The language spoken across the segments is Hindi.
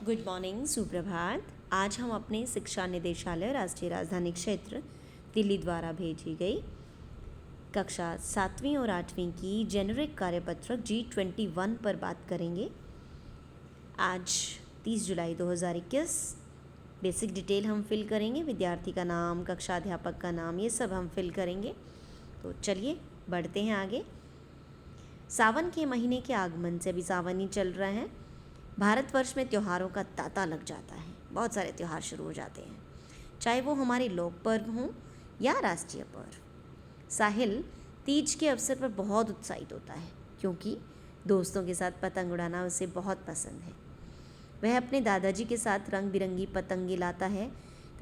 गुड मॉर्निंग, सुप्रभात। आज हम अपने शिक्षा निदेशालय राष्ट्रीय राजधानी क्षेत्र दिल्ली द्वारा भेजी गई कक्षा 7वीं और 8वीं की जेनरिक कार्यपत्रक G21 पर बात करेंगे। आज 30 जुलाई 2021। बेसिक डिटेल हम फिल करेंगे, विद्यार्थी का नाम, कक्षा अध्यापक का नाम, ये सब हम फिल करेंगे। तो चलिए बढ़ते हैं आगे। सावन के महीने के आगमन से, अभी सावन ही चल रहा है, भारतवर्ष में त्योहारों का तांता लग जाता है। बहुत सारे त्यौहार शुरू हो जाते हैं, चाहे वो हमारे लोक पर्व हों या राष्ट्रीय पर्व। साहिल तीज के अवसर पर बहुत उत्साहित होता है क्योंकि दोस्तों के साथ पतंग उड़ाना उसे बहुत पसंद है। वह अपने दादाजी के साथ रंग बिरंगी पतंगे लाता है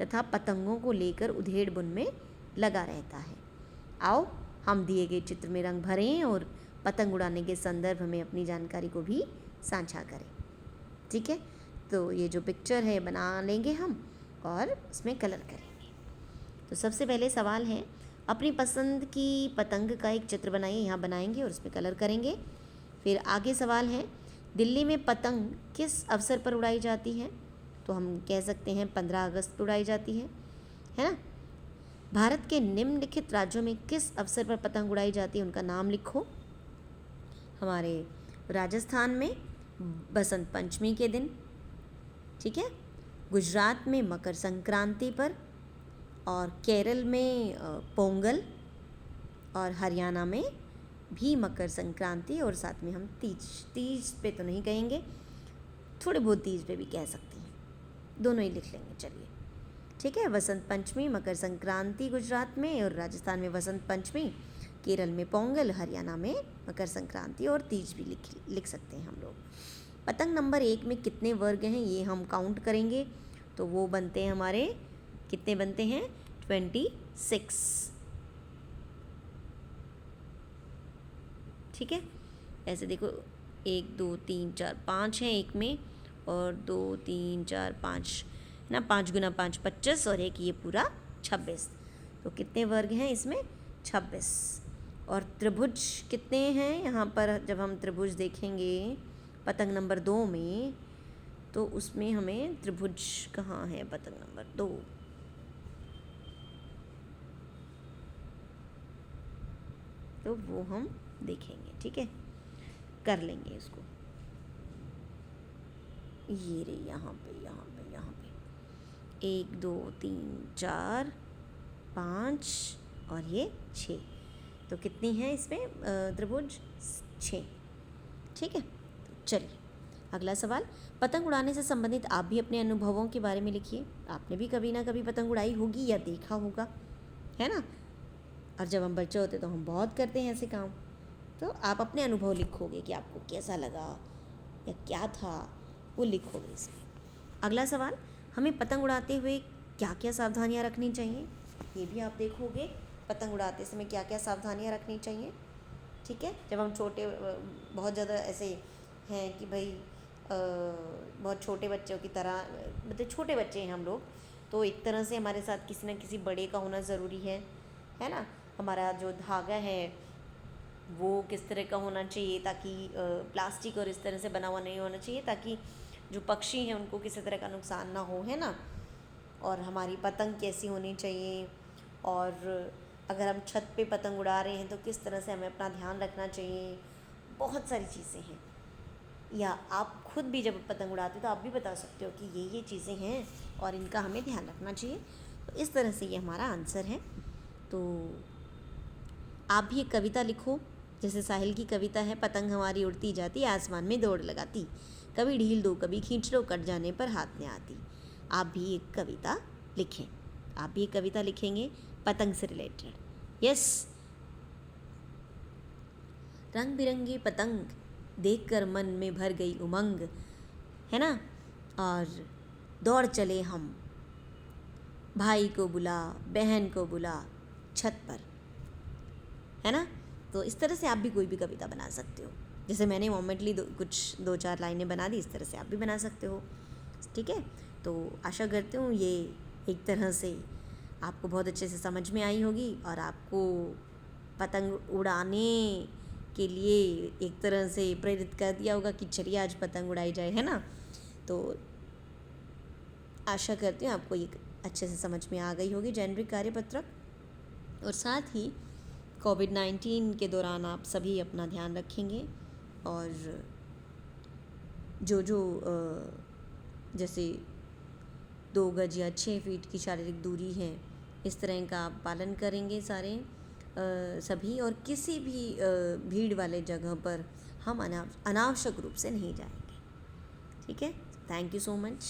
तथा पतंगों को लेकर उधेड़-बुन में लगा रहता है। आओ हम दिए गए चित्र में रंग भरें और पतंग उड़ाने के संदर्भ में अपनी जानकारी को भी साझा करें। ठीक है, तो ये जो पिक्चर है बना लेंगे हम और उसमें कलर करेंगे। तो सबसे पहले सवाल है, अपनी पसंद की पतंग का एक चित्र बनाइए। यहाँ बनाएंगे और उसमें कलर करेंगे। फिर आगे सवाल है, दिल्ली में पतंग किस अवसर पर उड़ाई जाती है? तो हम कह सकते हैं 15 अगस्त पर उड़ाई जाती है ना। भारत के निम्नलिखित राज्यों में किस अवसर पर पतंग उड़ाई जाती है, उनका नाम लिखो। हमारे राजस्थान में बसंत पंचमी के दिन, ठीक है, गुजरात में मकर संक्रांति पर, और केरल में पोंगल, और हरियाणा में भी मकर संक्रांति, और साथ में हम तीज पे तो नहीं कहेंगे, थोड़े बहुत तीज पे भी कह सकते हैं, दोनों ही लिख लेंगे। चलिए ठीक है, वसंत पंचमी, मकर संक्रांति गुजरात में, और राजस्थान में वसंत पंचमी, केरल में पोंगल, हरियाणा में मकर संक्रांति, और तीज भी लिख सकते हैं हम लोग। पतंग नंबर 1 में कितने वर्ग हैं ये हम काउंट करेंगे। तो वो बनते हैं हमारे, कितने बनते हैं? 26। ठीक है, ऐसे देखो 1 2 3 4 5 हैं एक में, और 2 3 4 5 ना, 5 गुना 5 25, और एक ये पूरा 26। तो कितने वर्ग हैं इसमें? 26। और त्रिभुज कितने हैं यहाँ पर? जब हम त्रिभुज देखेंगे पतंग नंबर 2 में, तो उसमें हमें त्रिभुज कहाँ है? पतंग नंबर 2, तो वो हम देखेंगे। ठीक है, कर लेंगे इसको। ये रे, यहाँ पे 1 2 3 4 5 और ये 6। तो कितनी है इसमें त्रिभुज? 6। ठीक है, तो चलिए अगला सवाल, पतंग उड़ाने से संबंधित आप भी अपने अनुभवों के बारे में लिखिए। आपने भी कभी ना कभी पतंग उड़ाई होगी या देखा होगा, है ना। और जब हम बच्चे होते तो हम बहुत करते हैं ऐसे काम। तो आप अपने अनुभव लिखोगे कि आपको कैसा लगा या क्या था, वो लिखोगे इसमें। अगला सवाल, हमें पतंग उड़ाते हुए क्या क्या सावधानियाँ रखनी चाहिए, ये भी आप देखोगे। पतंग उड़ाते समय क्या क्या सावधानियाँ रखनी चाहिए। ठीक है, जब हम छोटे, बहुत ज़्यादा ऐसे हैं कि भाई बहुत छोटे बच्चों की तरह, मतलब छोटे बच्चे हैं हम लोग, तो एक तरह से हमारे साथ किसी न किसी बड़े का होना ज़रूरी है ना। हमारा जो धागा है वो किस तरह का होना चाहिए, ताकि प्लास्टिक और इस तरह से बना हुआ नहीं होना चाहिए, ताकि जो पक्षी हैं उनको किसी तरह का नुकसान ना हो, है ना। और हमारी पतंग कैसी होनी चाहिए, और अगर हम छत पे पतंग उड़ा रहे हैं तो किस तरह से हमें अपना ध्यान रखना चाहिए। बहुत सारी चीज़ें हैं, या आप खुद भी जब पतंग उड़ाते हो तो आप भी बता सकते हो कि ये चीज़ें हैं और इनका हमें ध्यान रखना चाहिए। तो इस तरह से ये हमारा आंसर है। तो आप भी एक कविता लिखो, जैसे साहिल की कविता है, पतंग हमारी उड़ती जाती आसमान में दौड़ लगाती, कभी ढील दो कभी खींच लो, कट जाने पर हाथ में आती। आप भी एक कविता लिखें, आप भी एक कविता लिखेंगे पतंग से रिलेटेड। यस, रंग बिरंगी पतंग देखकर मन में भर गई उमंग, है ना। और दौड़ चले हम, भाई को बुला बहन को बुला छत पर, है ना। तो इस तरह से आप भी कोई भी कविता बना सकते हो। जैसे मैंने मोमेंटली कुछ 2-4 लाइनें बना दी, इस तरह से आप भी बना सकते हो। ठीक है, तो आशा करती हूँ ये एक तरह से आपको बहुत अच्छे से समझ में आई होगी, और आपको पतंग उड़ाने के लिए एक तरह से प्रेरित कर दिया होगा कि चलिए आज पतंग उड़ाई जाए, है ना। तो आशा करती हूँ आपको ये अच्छे से समझ में आ गई होगी जेनरिक कार्यपत्रक। और साथ ही कोविड-19 के दौरान आप सभी अपना ध्यान रखेंगे और जो जैसे 2 गज या 6 फीट की शारीरिक दूरी है, इस तरह का आप पालन करेंगे सारे सभी, और किसी भी भीड़ वाले जगह पर हम अनावश्यक रूप से नहीं जाएंगे। ठीक है, थैंक यू सो मच।